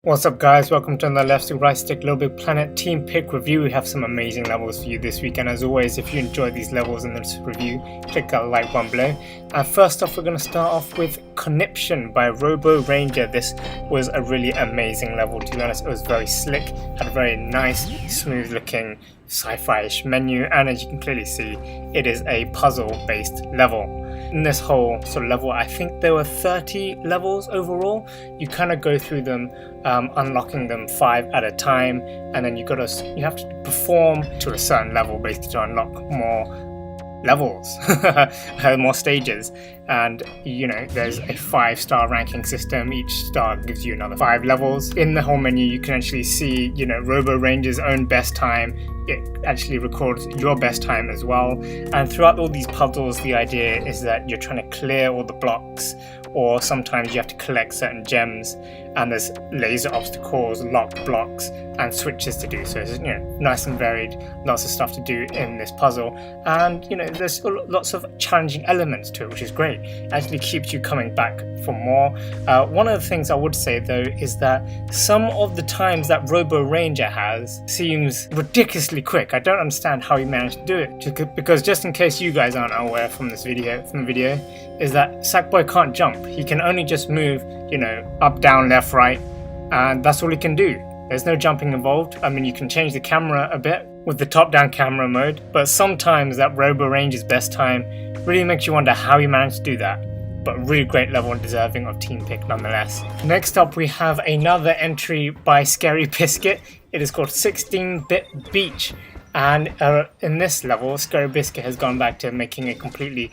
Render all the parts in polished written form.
What's up guys, welcome to another Left Stick Right Stick LittleBigPlanet team pick review. We have some amazing levels for you this week, and as always, if you enjoyed these levels in this review, click that like button below. And first off, we're going to start off with Conniption by Robo Ranger. This was a really amazing level, to be honest. It was very slick, had a very nice, smooth looking sci-fi-ish menu, and as you can clearly see, it is a puzzle based level. In this whole sort of level, I think there were 30 levels overall. You kind of go through them, unlocking them 5 at a time, and then you have to perform to a certain level basically to unlock more levels, more stages. And there's a 5-star ranking system. Each star gives you another 5 levels. In the whole menu, you can actually see Robo Ranger's own best time. It actually records your best time as well. And throughout all these puzzles, the idea is that you're trying to clear all the blocks, or sometimes you have to collect certain gems, and there's laser obstacles, locked blocks, and switches to do. So it's nice and varied, lots of stuff to do in this puzzle, and there's lots of challenging elements to it, which is great. It actually keeps you coming back for more. One of the things I would say though is that some of the times that Robo Ranger has seems ridiculously quick. I don't understand how he managed to do it, because just in case you guys aren't aware from the video, is that Sackboy can't jump. He can only just move, up, down, left, right, and that's all he can do. There's no jumping involved. I mean, you can change the camera a bit with the top-down camera mode, but sometimes that Robo Ranger's best time really makes you wonder how he managed to do that. But really great level and deserving of team pick nonetheless. Next up, we have another entry by SCARYBISCUIT. It is called 16-Bit Beach. And in this level, SCARYBISCUIT has gone back to making a completely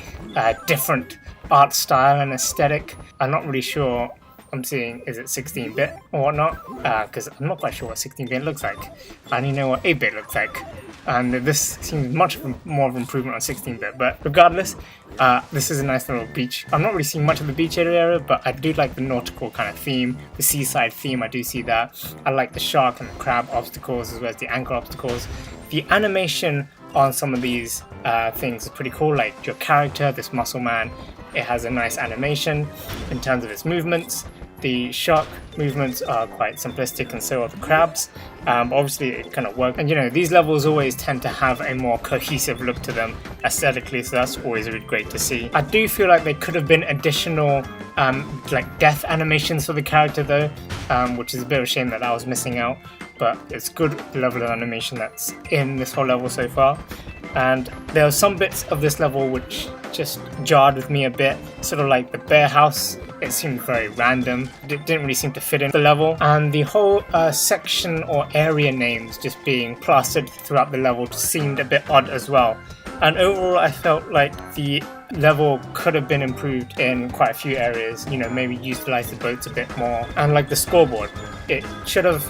different art style and aesthetic. I'm not really sure. I'm seeing, is it 16-bit or whatnot? Because I'm not quite sure what 16-bit looks like. I only know what 8-bit looks like. And this seems much more of an improvement on 16-bit. But regardless, this is a nice little beach. I'm not really seeing much of the beach area, but I do like the nautical kind of theme, the seaside theme. I do see that. I like the shark and the crab obstacles as well as the anchor obstacles. The animation on some of these things is pretty cool. Like your character, this muscle man, it has a nice animation in terms of its movements. The shark movements are quite simplistic, and so are the crabs. Obviously it kind of works, and these levels always tend to have a more cohesive look to them aesthetically, so that's always really great to see. I do feel like there could have been additional like death animations for the character though, which is a bit of a shame that I was missing out, but it's good level of animation that's in this whole level so far. And there are some bits of this level which just jarred with me a bit, sort of like the bear house. It seemed very random. It didn't really seem to fit in the level, and the whole section or area names just being plastered throughout the level seemed a bit odd as well. And overall, I felt like the level could have been improved in quite a few areas. Maybe utilize the boats a bit more, and like the scoreboard, it should have,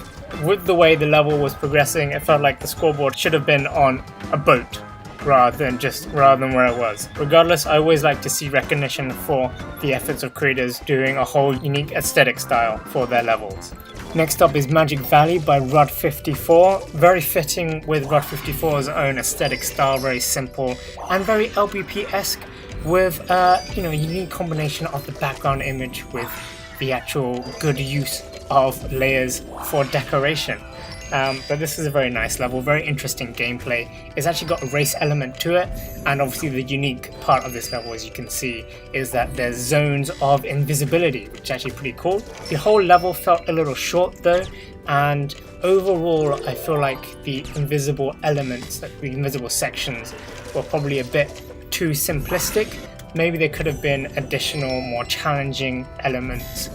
with the way the level was progressing, it felt like the scoreboard should have been on a boat rather than where it was. Regardless, I always like to see recognition for the efforts of creators doing a whole unique aesthetic style for their levels. Next up is Magic Valley by Rod54. Very fitting with Rod54's own aesthetic style, very simple and very LBP-esque, with a unique combination of the background image with the actual good use of layers for decoration. But this is a very nice level, very interesting gameplay. It's actually got a race element to it, and obviously the unique part of this level, as you can see, is that there's zones of invisibility, which is actually pretty cool. The whole level felt a little short though, and overall I feel like the invisible elements, like the invisible sections, were probably a bit too simplistic. Maybe there could have been additional, more challenging elements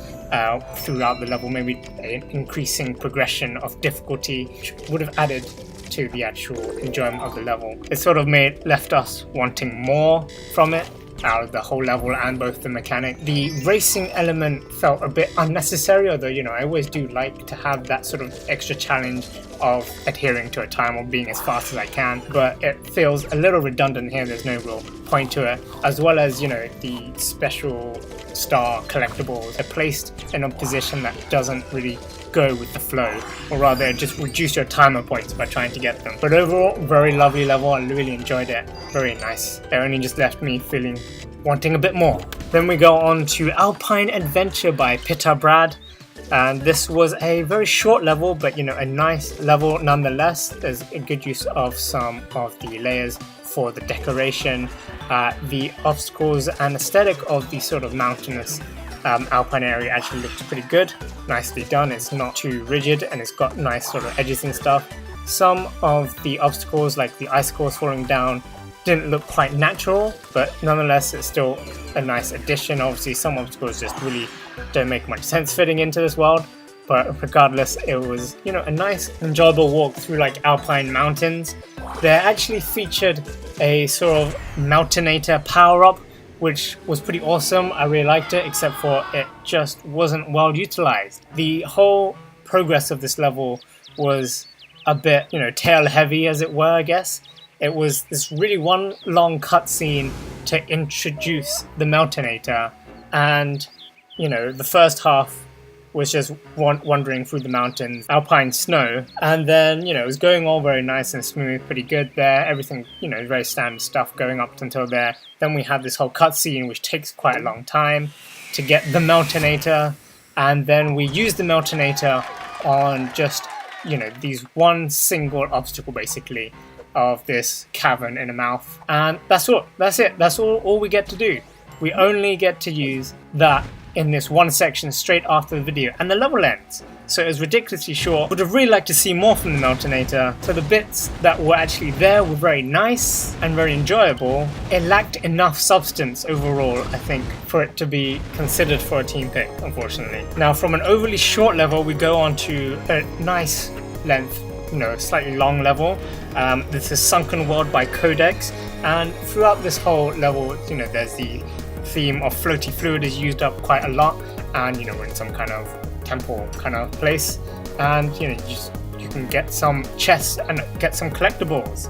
throughout the level, maybe an increasing progression of difficulty, which would have added to the actual enjoyment of the level. It sort of left us wanting more from it out of the whole level and both the mechanic. The racing element felt a bit unnecessary, although I always do like to have that sort of extra challenge of adhering to a time or being as fast as I can, but it feels a little redundant here. There's no real point to it, as well as the special star collectibles are placed in a position that doesn't really go with the flow, or rather just reduce your timer points by trying to get them. But overall, very lovely level. I really enjoyed it. Very nice. It only just left me wanting a bit more. Then we go on to Alpine Adventure by Peter Brad. And this was a very short level, but you know, a nice level nonetheless. There's a good use of some of the layers for the decoration, the obstacles and aesthetic of the sort of mountainous Alpine area actually looks pretty good, nicely done. It's not too rigid and it's got nice sort of edges and stuff. Some of the obstacles, like the icicles falling down, didn't look quite natural, but nonetheless it's still a nice addition. Obviously some obstacles just really don't make much sense fitting into this world, but regardless, it was, you know, a nice enjoyable walk through like Alpine mountains. They actually featured a sort of Mountainator power-up, which was pretty awesome. I really liked it, except for it just wasn't well utilized. The whole progress of this level was a bit, you know, tail heavy as it were, I guess. It was this really one long cutscene to introduce the Mountainator, and you know, the first half was just wandering through the mountains, Alpine snow, and then, you know, it was going all very nice and smooth, pretty good there. Everything, you know, very standard stuff going up until there. Then we had this whole cutscene, which takes quite a long time to get the Mountainator, and then we use the Mountainator on just, you know, these one single obstacle basically of this cavern in a mouth, and that's all. That's it. That's all we get to do. We only get to use that in this one section straight after the video, and the level ends. So it was ridiculously short. Would have really liked to see more from the Mountainator. So the bits that were actually there were very nice and very enjoyable. It lacked enough substance overall, I think, for it to be considered for a team pick, unfortunately. Now from an overly short level, we go on to a nice length, you know, slightly long level. This is Sunken World by Khodex, and throughout this whole level, you know, there's the theme of floaty fluid is used up quite a lot, and you know, we're in some kind of temple kind of place, and you know, you can get some chests and get some collectibles,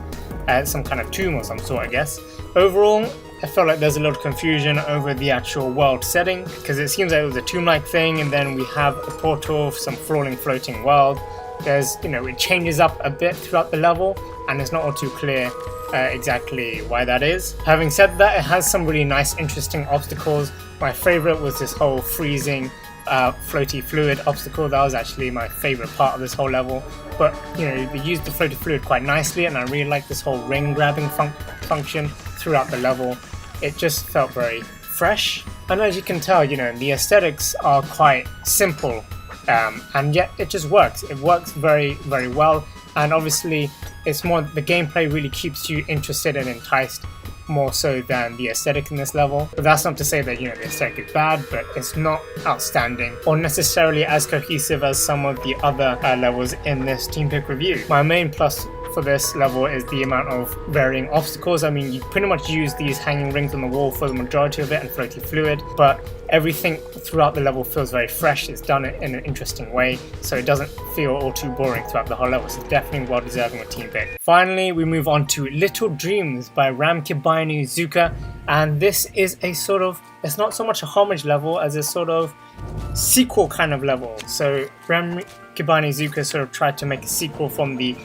some kind of tomb or some sort, I guess. Overall, I felt like there's a lot of confusion over the actual world setting, because it seems like it was a tomb-like thing, and then we have a portal, some floating world. There's, you know, it changes up a bit throughout the level, and it's not all too clear exactly why that is. Having said that, it has some really nice, interesting obstacles. My favorite was this whole freezing floaty fluid obstacle. That was actually my favorite part of this whole level. But you know, they used the floaty fluid quite nicely, and I really like this whole ring grabbing function throughout the level. It just felt very fresh, and as you can tell, you know, the aesthetics are quite simple, and yet it just works. It works very, very well. And obviously it's more, the gameplay really keeps you interested and enticed more so than the aesthetic in this level. But that's not to say that, you know, the aesthetic is bad, but it's not outstanding or necessarily as cohesive as some of the other levels in this team pick review. My main plus for this level is the amount of varying obstacles. I mean, you pretty much use these hanging rings on the wall for the majority of it and floaty fluid, but everything throughout the level feels very fresh. It's done it in an interesting way, so it doesn't feel all too boring throughout the whole level. So it's definitely well deserving of team pick. Finally, we move on to Little Dreams by RAMKIBAINUZUKA, and this is a sort of, it's not so much a homage level as a sort of sequel kind of level. So RAMKIBAINUZUKA sort of tried to make a sequel from the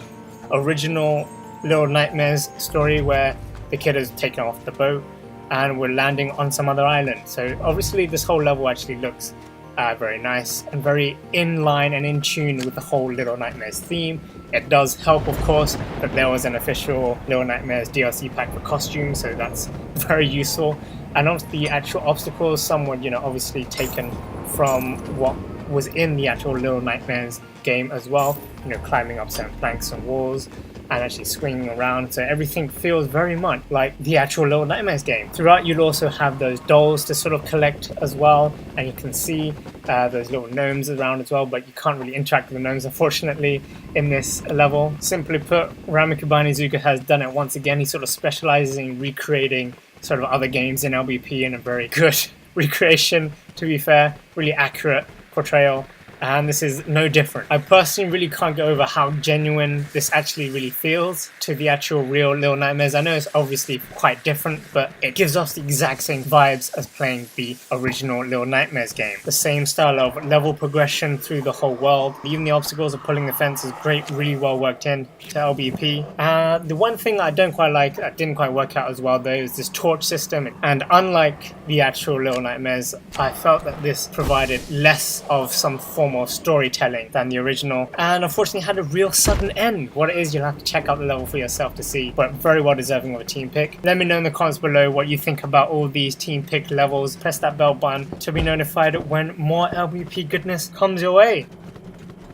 original Little Nightmares story, where the kid is taken off the boat and we're landing on some other island. So obviously this whole level actually looks very nice and very in line and in tune with the whole Little Nightmares theme. It does help, of course, that there was an official Little Nightmares DLC pack for costumes, so that's very useful. And of the actual obstacles, some were, you know, obviously taken from what was in the actual Little Nightmares game as well, you know, climbing up certain planks and walls and actually swinging around, so everything feels very much like the actual Little Nightmares game. Throughout, you'll also have those dolls to sort of collect as well, and you can see those little gnomes around as well, but you can't really interact with the gnomes, unfortunately, in this level. Simply put, RAMKIBAINUZUKA has done it once again. He sort of specializes in recreating sort of other games in LBP in a very good recreation, to be fair, really accurate portrayal. And this is no different. I personally really can't get over how genuine this actually really feels to the actual real Little Nightmares. I know it's obviously quite different, but it gives off the exact same vibes as playing the original Little Nightmares game. The same style of level progression through the whole world. Even the obstacles of pulling the fence is great, really well worked in to LBP. The one thing I don't quite like, that didn't quite work out as well though, is this torch system. And unlike the actual Little Nightmares, I felt that this provided less of some form far more storytelling than the original, and unfortunately had a real sudden end. What it is, you'll have to check out the level for yourself to see, but very well deserving of a team pick. Let me know in the comments below what you think about all these team pick levels. Press that bell button to be notified when more LBP goodness comes your way.